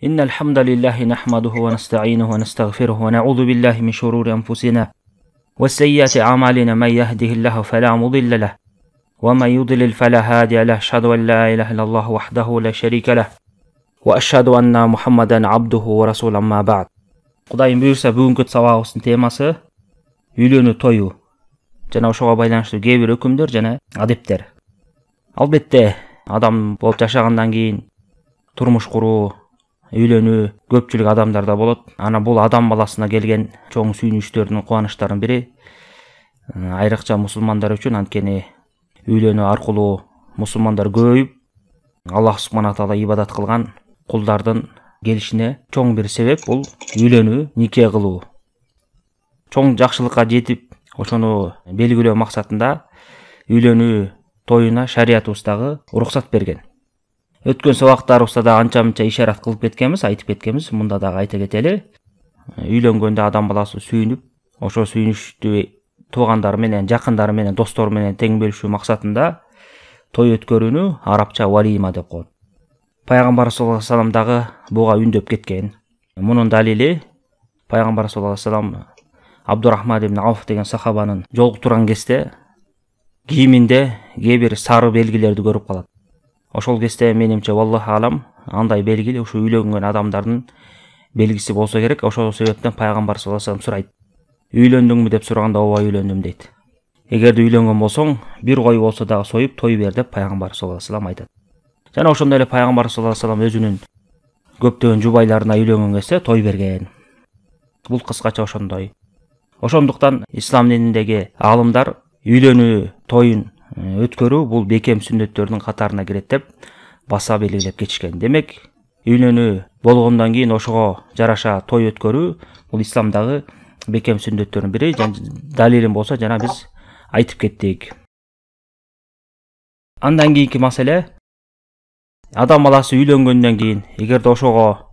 إن الحمد لله نحمده ونستعينه ونستغفره ونعوذ بالله من شرور أنفسنا والسيئات أعمالنا من يهده الله فلا مضل له ومن يضلل فلا هادي له أشهد أن لا إله إلا الله وحده لا شريك له وأشهد أن محمدا عبده ورسوله أما بعد. Кудайым буйрса бүгүнкү сабагыбыздын темасы үйлөнүү тою жана ошого байланыштуу кээ бир өкүмдөр жана адептер. Албетте адам болуп жашагандан кийин турмуш куруу, үйлөнүү көпчүлүк адамдарда болот. Ана бул адам баласына келген чоң сүйүнүчтөрдүн кубанычтарынын бири. Айрыкча мусулмандар үчүн, анткени үйлөнүү аркылуу мусулмандар көбөйүп, Аллах субхана таала ибадат кылган кулдардын келишине чоң бир себеп бул үйлөнүү, нике кылуу. Чоң жакшылыкка жетип, ошону белгилөө максатында үйлөнүү тоюна шариятыбыздагы уруксат берген. Өткөн сабактарыбызда да анча-мынча ишарат кылып кеткенбиз, айтып кеткенбиз. Мында дагы айта кетели. Үйлөнгөндө адам баласы сүйүнүп, ошо сүйүнүчтү туугандары менен, жакындары менен, достору менен тең бөлүшүү максатында той өткөрүүнү арабча валима деп коет. Пайгамбар саллаллаху алейхи вассалам дагы буга үндөп кеткен. Мунун далили Пайгамбар саллаллаху алейхи вассалам Абдурахман ибн Ауф деген сахабанын жолуктурган кезде кийиминде кээ бир сары белгилерди көрүп калат. Ошол кезде менимче валлаху алам андай белгили ушу үйлөнгөн адамдардын белгиси болсо керек. Ошол себептен Пайгамбар саллаллаху алейхи вассалам сурайт. Үйлөндүңбү деп сураганда ооба үйлөндүм дейт. Эгерде үйлөнгөн болсоң, бир кой болсо дагы союп той бер деп Пайгамбар саллаллаху алейхи вассалам айтат. Жана ошондой эле Пайгамбар саллаллаху алейхи вассалам өзүнүн көптөгөн жубайларына үйлөнгөн кезде той берген. Бул кыскача ошондой. Ошондуктан ислам дининдеги аалымдар үйлөнүү тоюн өткөрүү бул бекем сүннөттөрдүн катарына кирет деп баса белгилеп кетишкен. Демек, үйлөнүү болгондон кийин ошого жараша той өткөрүү бул исламдагы бекем сүннөттөрдүн бири. Далилин болсо жана биз айтып кеттик. Андан кийинки маселе, адам баласы үйлөнгөндөн кийин эгерде ошого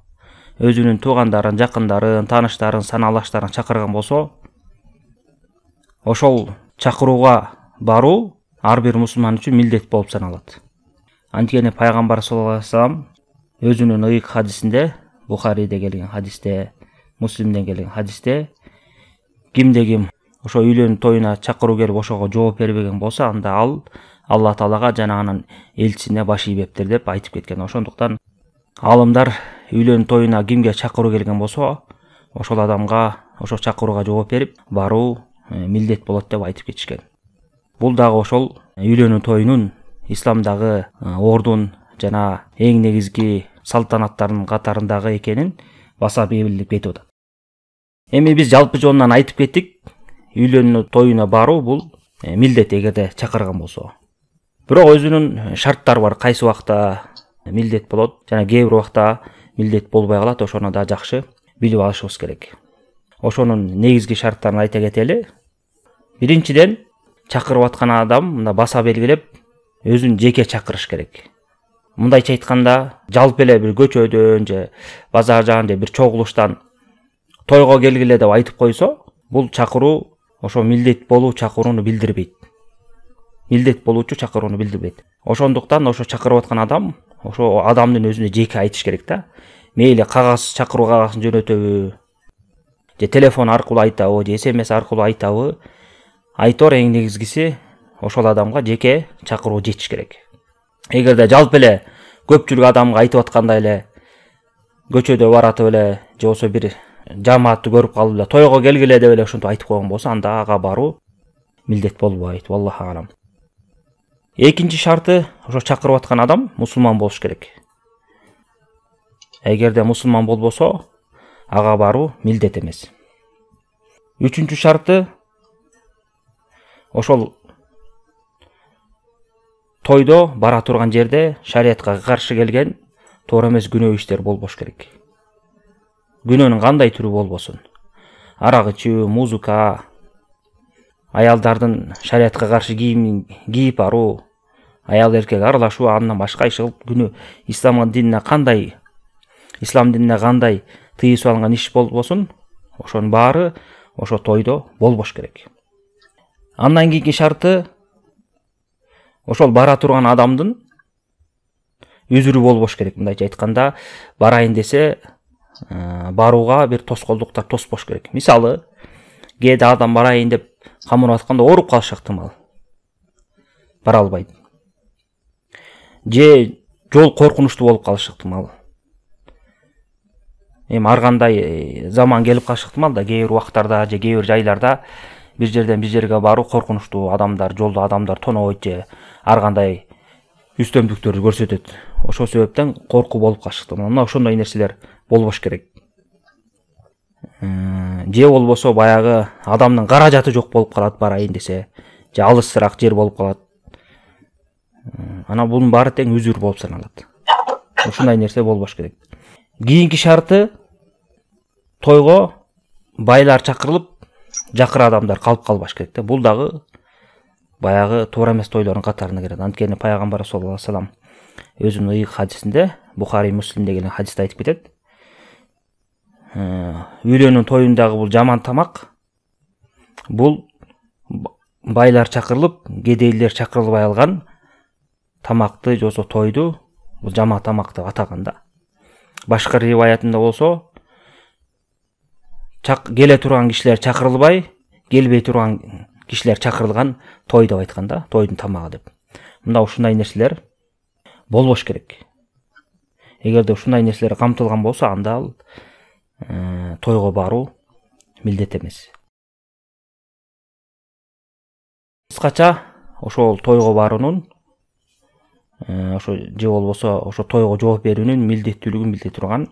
өзүнүн туугандарын, жакындарын, тааныштарын, санаалаштарын чакырган болсо, ошол чакырууга баруу ар бир мусулман үчүн милдет болуп саналат. Анткени Пайгамбар саллаллаху алейхи вассалам өзүнүн ыйык хадисинде, Бухариде келген хадисте, Муслимден келген хадисте, кимде ким ошо үйлөнүү тоюна чакыруу келип ошого жооп бербеген болсо, анда ал Алла Таалага жана анын элчисине баш ийбептир деп айтып кеткен. Ошондуктан аалымдар үйлөнүү тоюна кимге чакыруу келген болсо, ошол адамга, ошо чакырууга жооп берип баруу милдет болот деп айтып кетишкен. Бул дагы ошол үйлөнүү тоюнун исламдагы ордун жана эң негизги салтанаттардын катарындагы экенин баса белгилеп кетип атат. Эми биз жалпы жонунан айтып кеттик, үйлөнүү тоюна баруу бул милдет эгерде чакырган болсо. Бирок өзүнүн шарттары бар. Кайсы убакта милдет болот жана кээ бир убакта милдет болбой калат. Ошону да жакшы билип алышыбыз керек. Ошонун негизги шарттарын айта кетели. Биринчиден, чакырып аткан адам мында баса белгилеп өзүн жеке чакырыш керек. Мындайча айтканда, жалпы эле бир көчөдөн же базар жагында бир чогулуштан тойго келгиле деп айтып койсо, бул чакыруу ошо милдет болуу чакырууну билдирбейт. Милдет болуучу чакырууну билдирбейт. Ошондуктан ошо чакырып аткан адам ошо адамдын өзүнө жеке айтыш керек да. Мейли кагаз, чакыруу кагасын жөнөтөбү, же телефон аркылуу айтабы, же SMS аркылуу айтабы, айтор эң негизгиси ошол адамга жеке чакыруу жетиш керек. Эгерде жалпы эле көпчүлүк адамга айтып аткандай эле көчөдө баратып эле же болсо бир жамаатты көрүп калып эле тойго келгиле деп эле ошентип айтып койгон болсо, анда ага баруу милдет болбойт. Валлаху алам. Экинчи шарты, ошо чакырып аткан адам мусулман болуш керек. Эгерде мусулман болбосо, ага баруу милдет эмес. Үчүнчү шарты, ошол тойдо бара турган жерде шариятка каршы келген туура эмес күнөө иштер болбош керек. Күнөөнүн кандай түрү болбосун. Арак ичүү, музыка, аялдардын шариятка каршы кийимин кийип баруу, аял эркек аралашуу, андан башка иш кылып күнөө ислам динине кандай тыйып салынган иш болбосун, ошонун баары ошо тойдо болбош керек. Андан кийинки шарты, ошол бара турган адамдын үзүрү болбош керек. Мындайча айтканда, барайын десе, барууга бир тоскоолдуктар тоспош керек. Мисалы, кээде адам барайын деп камырып атканда ооруп калышы ыктымал. Бара албайт. Же жол коркунучтуу болуп калышы ыктымал. Эми ар кандай заман келип калышы ыктымал да, кээ бир убактарда же кээ бир жайларда бир жерден бир жерге баруу коркунучтуу, адамдар, жолдо адамдар тонобойт же ар кандай үстөмдүктөрдү көрсөтөт. Ошол себептен коркуу болуп калышы ыктымал. Мына ошондой нерселер болбош керек. Же болбосо баягы адамдын каражаты жок болуп калат барайын десе, же алысыраак жер болуп калат. Ана бунун баары тең үзүр болуп саналат. Ушундай нерсе болбош керек. Кийинки шарты, тойго байлар чакырылып, жакыр адамдар калып калбаш керек да. Бул дагы баягы туура эмес тойлордун катарына кирет. Анткени пайгамбар саллаллаху алейхи вассалам өзүнүн ыйык хадисинде, Бухари Муслимде келген хадисте айтып кетет. Үйлөнүү тоюндагы бул жаман тамак, бул байлар чакырылып, кедейлер чакырылбай алган тамакты же болсо тойду бул жаман тамак деп атаган да. Башка риваятында болсо, келе турган кишилер чакырылбай, келбей турган кишилер чакырылган той деп айткан да, тойдун тамагы деп. Мында ушундай нерселер болбош керек. Эгерде ушундай нерселер камтылган болсо, анда ал тойго баруу милдет эмес. Кыскача ошол тойго баруунун, ошо же болбосо ошо тойго жооп берүүнүн милдеттүүлүгүн билдире турган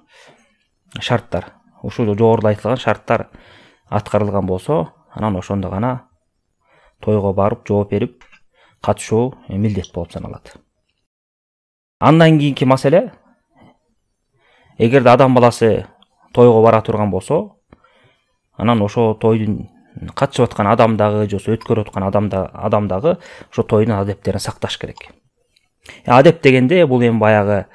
шарттар. Ушул жогоруда айтылган шарттар аткарылган болсо, анан ошондо гана тойго барып жооп берип катышуу милдет болуп саналат. Андан кийинки маселе, эгерде адам баласы тойго бара турган болсо, анан ошо тойдун катышып аткан адамдагы, же болсо өткөрүп аткан адамдагы ошо тойдун адептерин сакташ керек. Адеп дегенде бул эми баягы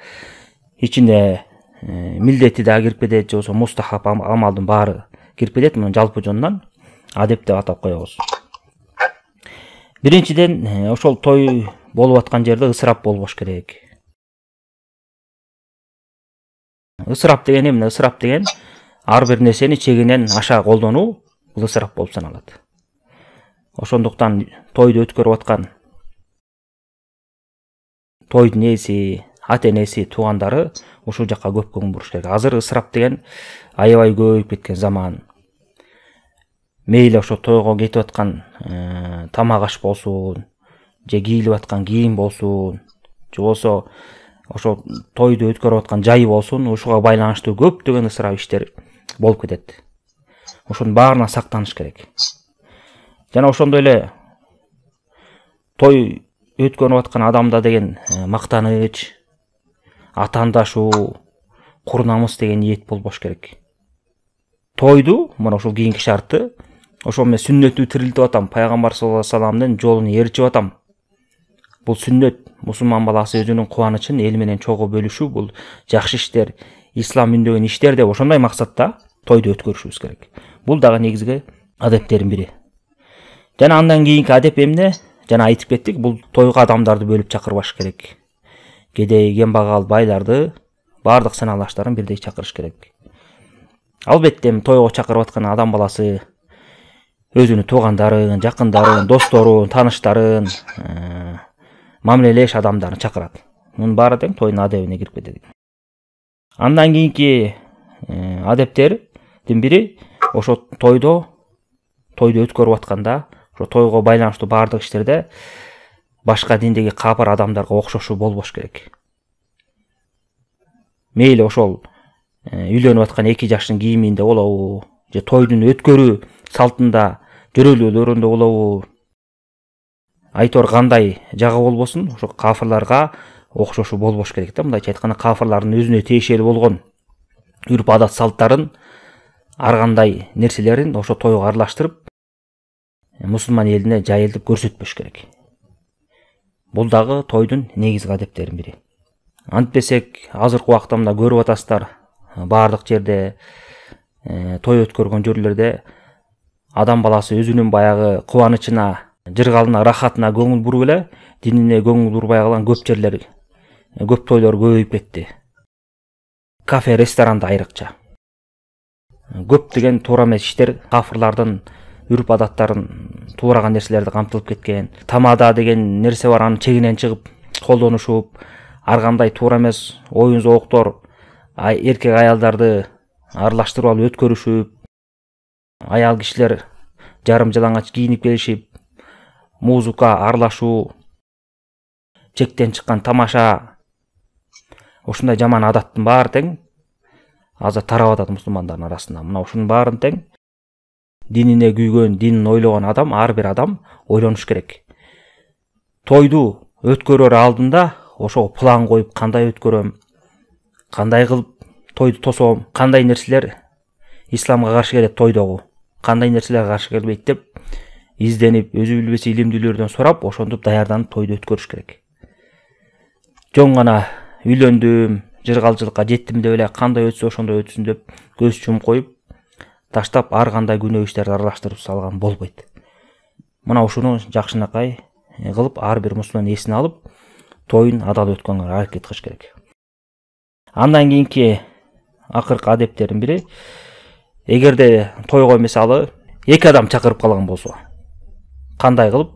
ичинде милдети да кирип кетет, же болсо мустахаб амалдын баары кирип кетет. Муну жалпы жонунан адеп деп атап коебуз. Биринчиден, ошол той болуп аткан жерде ысырап болбош керек. Ысырап деген эмне? Ысырап деген ар бир нерсени чегинен аша колдонуу, бул ысырап болуп саналат. Ошондуктан тойду өткөрүп аткан тойдун ээси, ата энеси, туугандары ушул жакка көп көңүл буруш керек. Азыр ысырап деген аябай көбөйүп кеткен заман. Мейли ошо тойго кетип аткан тамак аш болсун, же кийилип аткан кийим болсун, же болсо ошо тойду өткөрүп аткан жай болсун, ушуга байланыштуу көптөгөн ысырап иштер болуп кетет. Ошонун баарынан сактаныш керек. Жана ошондой эле той өткөрүп аткан адамда деген мактаныч, атаандашуу, кур намыс деген ниет болбош керек. Тойду, мына ушул кийинки шарты, ошол мен сүннөтү тирилтип атам, пайгамбар саллаллаху алейхи вассаламдын жолун ээрчип атам. Бул сүннөт, мусулман баласы өзүнүн кубанычын эл менен чогуу бөлүшүү, бул жакшы иштер, ислам үндөгөн иштер деп ошондой максатта тойду өткөрүшүбүз керек. Бул дагы негизги адептердин бири. Жана андан кийинки адеп эмне? Жана айтып кеттик, бул тойго адамдарды бөлүп чакырбаш керек. Кедей, кембагал, байларды, бардык саналаштарын бирдей чакырыш керек. Албетте тойго чакырып аткан адам баласы өзүнүн туугандарын, жакындарын, досторун, тааныштарын, мамилелеш адамдарын чакырат. Мунун баары тең тойдун адебине кирип кетет. Андан кийинки адептердин бири ошо тойду өткөрүп атканда, ошо тойго байланыштуу бардык иштерде башка диндеги капыр адамдарга окшошуу болбош керек. Мейли ошол үйлөнүп аткан эки жаштын кийиминде болобу, же тойдун өткөрүү салтында, жөрөлүүлөрүндө болобу, айтор кандай жагы болбосун, ошо кафырларга окшошуу болбош керек да. Мындайча айтканда, кафырлардын өзүнө тиешелүү болгон үрп адат салттарын, ар кандай нерселерин ошо тойго аралаштырып, мусулман элине жайылтып көрсөтпөш керек. Бул дагы тойдун негизги адептеринин бири. Антпесек, азыркы убакта мына көрүп атасыздар, бардык жерде той өткөргөн жерлерде адам баласы өзүнүн баягы кубанычына, жыргалына, рахатына көңүл буруп эле, динине көңүл бурбай калган көп жерлер көп тойлор көбөйүп кетти. Кафе, ресторанда айрыкча. Көптөгөн туура эмес иштер, кафырлардын үрп адаттарын, туураган нерселерди камтылып кеткен. Тамада деген нерсе бар, анын чегинен чыгып колдонушуп, ар кандай туура эмес оюн зооктор, эркек аялдарды аралаштырып алып өткөрүшүп, аял кишилер жарым жалаңач кийинип келишип, музыка аралашуу, чектен чыккан тамаша, ушундай жаман адаттын баары тең азыр тарап атат мусулмандардын арасында. Мына ушунун баарын тең динине күйгөн, динин ойлогон адам, ар бир адам ойлонуш керек. Тойду өткөрөр алдында ошого план коюп, кандай өткөрөм, кандай кылып тойду тосом, кандай нерселер исламга каршы келет тойдогу, кандай нерселер каршы келбейт деп изденип, өзү билбесе илимдүүлөрдөн сурап, ошентип даярданып тойду өткөрүш керек. Жөн гана үйлөндүм, жыргалчылыкка жеттим деп эле кандай өтсө ошондой өтсүн деп көз чумуп коюп, таштап ар кандай күнөө иштерди аралаштырып салган болбойт. Мына ушуну жакшынакай кылып, ар бир мусулман эсине алып, тойун адал өткөнгө аракет кылыш керек. Андан кийинки акыркы адептердин бири, эгерде тойго мисалы 2 адам чакырып калган болсо, кандай кылып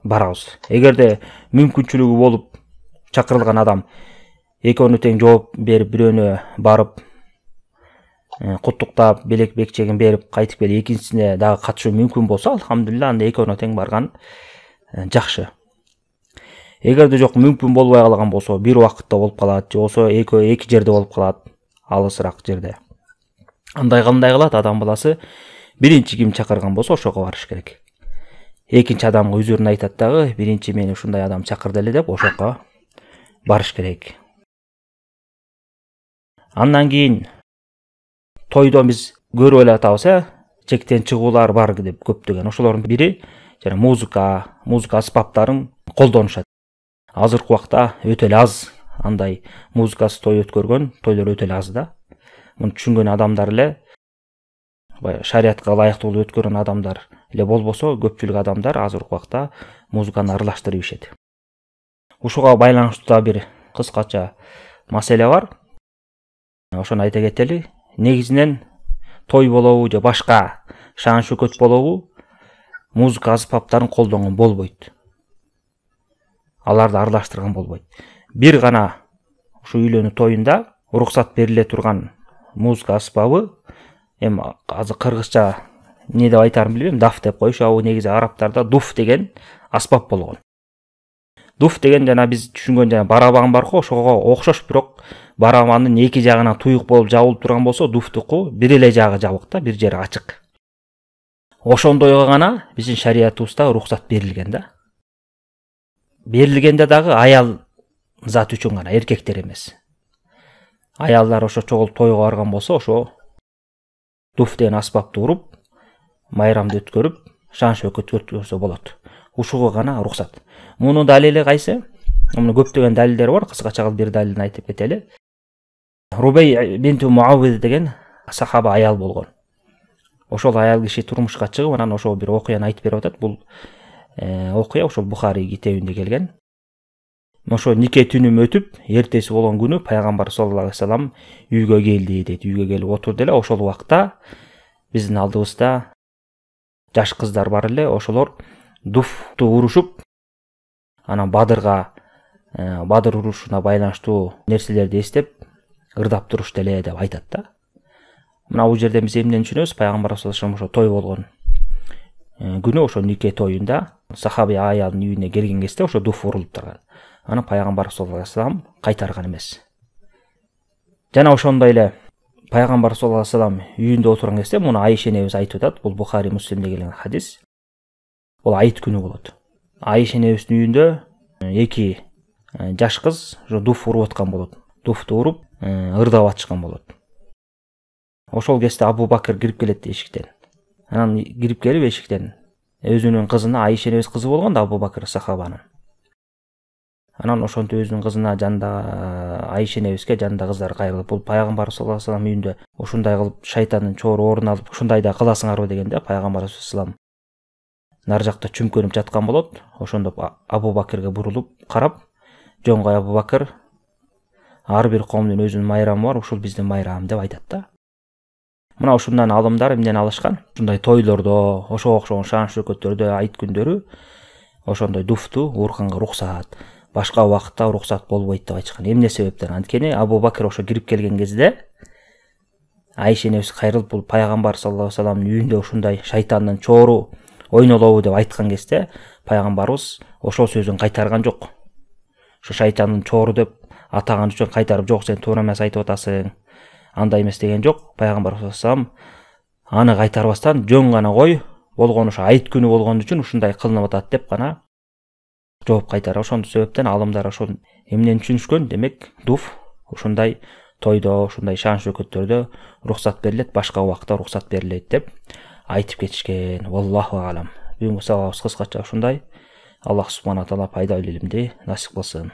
барабыз? Эгерде мүмкүнчүлүгү болуп чакырылган адам экөөнү тең жооп берип, бирөөнү барып куттуктап, белек бекчегин берип кайтып келип, экинчисине дагы катышуу мүмкүн болсо, алхамдулилла, анда экөөнү тең барган жакшы. Эгерде жок, мүмкүн болбой калган болсо, бир убакытта болуп калат, же болсо эки жерде болуп калат, алысыраак жерде. Андай кандай кылат адам баласы? Биринчи ким чакырган болсо, ошого барыш керек. Экинчи адамга үзүрүн айтат дагы, биринчи мени ушундай адам чакырды эле деп ошого барыш керек. Андан кийин тойдо биз көрүп эле атабыз, чектен чыгуулар бар деп көптөгөн. Ошолордун бири жана музыка аспаптарын колдонушат. Азыркы убакта өтө эле аз андай музыкасыз той өткөргөн тойлор өтө эле аз да. Муну түшүнгөн адамдар эле, шариатка ылайыктуу өткөргөн адамдар эле болбосо, көпчүлүк адамдар азыркы убакта музыканы аралаштырып ишет. Ушуга байланыштуу да бир кыскача маселе бар. Ошону айта кетели. Негизинен той болобу же башка шаан шөкөт болобу, музыка аспаптарын колдонгон болбойт. Аларды аралаштырган болбойт. Бир гана ушу үйлөнүү тоюнда уруксат бериле турган музыка аспабы, эми азыр кыргызча эмне деп айтарын билбейм, даф деп коюшабы, негизи арабтарда дуф деген аспап болгон. Дуф деген жана биз түшүнгөн жана барабан бар го, ошого окшош, бирок барабандын эки жагынан туюк болуп жабылып турган болсо, дуфтуку бир эле жагы жабык да, бир жери ачык. Ошондойго гана биздин шариятыбызда уруксат берилген да. Берилгенде дагы аял зат үчүн гана, эркектер эмес. Аялдар ошо чогулуп тойго барган болсо, ошо дуф деген аспапты уруп, майрамды өткөрүп, шаан шөкөт өткөрсө болот. Ушуга гана уруксат. Мунун далили кайсы? Муну көптөгөн далилдер бар, кыскача кылып бир далилин айтып кетели. Рубей бинту Муавид деген сахаба аял болгон. Ошол аял киши турмушка чыгып, анан ошол бир окуяны айтып берип атат. Бул окуя ошол Бухари китебинде келген. Ошо нике түнүм өтүп, эртеси болгон күнү пайгамбар саллаллаху алейхи вассалам үйгө келди дейт. Үйгө келип отурду эле. Ошол убакта биздин алдыбызда жаш кыздар бар эле. Ошолор дуфту урушуп, анан Бадырга, Бадыр урушуна байланыштуу нерселерди эстеп, ырдап турушты эле деп айтат да. Мына бул жерден биз эмнени түшүнөбүз? Пайгамбар саллаллаху алейхи вассалам ошо той болгон күнү, ошо нике тоюнда сахаби аялдын үйүнө келген кезде ошо дуф урулуп турган. Аны пайгамбар саллаллаху алейхи вассалам кайтарган эмес. Жана ошондой эле пайгамбар саллаллаху алейхи вассалам үйүндө отурган кезде, муну Айша энебиз айтып атат. Бул Бухари, Муслимде келген хадис. Бул айт күнү болот. Айша энебиздин үйүндө эки жаш кыз дуф уруп аткан болот. Дуфту уруп, ырдап атышкан болот. Ошол кезде Абу Бакыр кирип келет эшиктен. Анан кирип келип эшиктен өзүнүн кызына, Айша энебиз кызы болгон да Абу Бакыр сахабанын. Анан ошонтип өзүнүн кызына, жанында Айша энебизге, жанында кыздар кайрылып, бул пайгамбар саллаллаху алейхи вассалам үйүндө ушундай кылып шайтандын чору орун алып, ушундай да кыласыңарбы дегенде, пайгамбар саллаллаху алейхи вассалам нар жакта чүмкөнүп жаткан болот. Ошондо Абу Бакырга бурулуп карап, "Жоңгой Абу Бакыр, ар бир коомдун өзүнүн майрамы бар, ушул биздин майрам деп айтат да. Мына ушундан алымдар эмнени алышкан? Ушундай тойлордо, ошого окшогон шаан шөкөттөрдө, айт күндөрү ошондой дуфту уурганга уруксат, башка убакытта уруксат болбойт деп айтышкан. Эмне себептен? Анткени Абу Бакр ошо кирип келген кезде Айша энебиз кайрылып, бул пайгамбар саллаллаху алейхи вассаламдын үйүндө ушундай шайтандын чору ойнолобу деп айткан кезде пайгамбарыбыз ошол сөзүн кайтарган жок. Ошо шайтандын чору деп атаган үчүн кайтарып, жок сен туура эмес айтып атасың, андай эмес деген жок. Пайгамбар саллаллаху аны кайтарбастан жөн гана кой, болгону ошо айт күнү болгон үчүн ушундай кылынып атат деп гана жооп кайтара. Ошондун себептен алымдар ошол эмнени түшүнүшкөн? Демек, дуф ушундай тойдо, ушундай шаан шөкөттөрдө уруксат берилет, башка убакытта уруксат берилет деп айтып кетишкен. Валлаху алам. Бүгүнкү сабагыбыз кыскача ушундай. Аллах субхана тааала пайдалуу илимди насип кылсын.